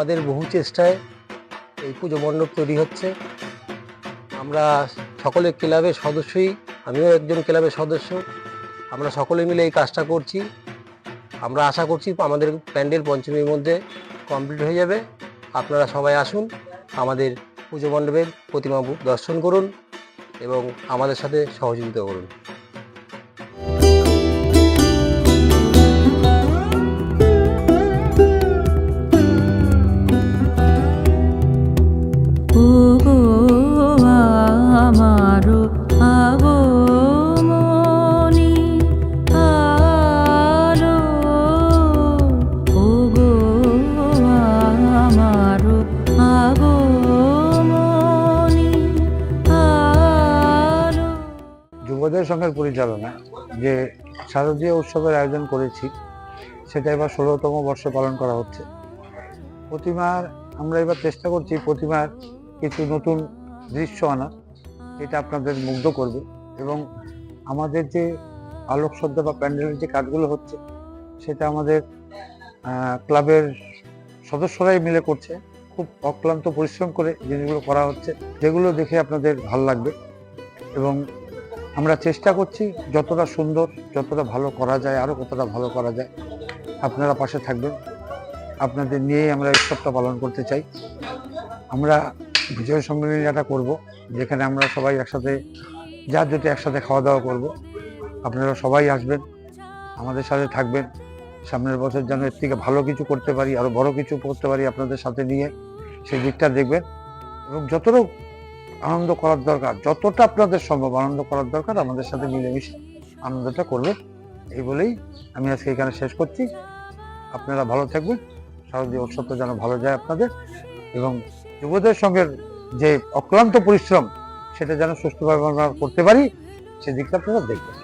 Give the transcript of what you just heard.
আমাদের বহু চেষ্টায় এই পুজো মণ্ডপ তৈরি হচ্ছে। আমরা সকলে ক্লাবের সদস্যই, আমিও একজন ক্লাবের সদস্য। আমরা সকলে মিলে এই কাজটা করছি। আমরা আশা করছি আমাদের প্যান্ডেল পঞ্চমীর মধ্যে কমপ্লিট হয়ে যাবে। আপনারা সবাই আসুন, আমাদের পুজো মণ্ডপের প্রতিমা দর্শন করুন এবং আমাদের সাথে সহযোগিতা করুন। যুবদের সংঘের পরিচালনা যে শারদীয় উৎসবের আয়োজন করেছি সেটা এবার 16তম বর্ষে পালন করা হচ্ছে। প্রতিমার আমরা এবার চেষ্টা করছি প্রতিমার কিছু নতুন দৃশ্য আনা, এটা আপনাদের মুগ্ধ করবে। এবং আমাদের যে আলোকসজ্জা বা প্যান্ডেলের যে কাজগুলো হচ্ছে সেটা আমাদের ক্লাবের সদস্যরাই মিলে করছে। খুব অক্লান্ত পরিশ্রম করে জিনিসগুলো করা হচ্ছে, যেগুলো দেখে আপনাদের ভালো লাগবে। এবং আমরা চেষ্টা করছি যতটা সুন্দর, যতটা ভালো করা যায়, আরও কতটা ভালো করা যায়। আপনারা পাশে থাকবেন, আপনাদের নিয়েই আমরা উৎসবটা পালন করতে চাই। আমরা বিজয় সম্মেলনীটা করব, যেখানে আমরা সবাই একসাথে যার যেতে একসাথে খাওয়া দাওয়া করব। আপনারা সবাই আসবেন, আমাদের সাথে থাকবেন। সামনের বছর যেন এর থেকে ভালো কিছু করতে পারি, আরও বড় কিছু করতে পারি আপনাদের সাথে নিয়ে, সেই দিকটা দেখবেন। এবং যতটা আনন্দ করার দরকার, যতটা আপনাদের সম্ভব আনন্দ করার দরকার, আমাদের সাথে মিলেমিশে আনন্দটা করবে। এই বলেই আমি আজকে এখানে শেষ করছি। আপনারা ভালো থাকবেন, শারদীয় উৎসবটা যেন ভালো যায় আপনাদের, এবং যুবদের সঙ্গে যে অক্লান্ত পরিশ্রম সেটা যেন সুষ্ঠুভাবে আমরা করতে পারি, সেদিকটা আপনারা দেখবেন।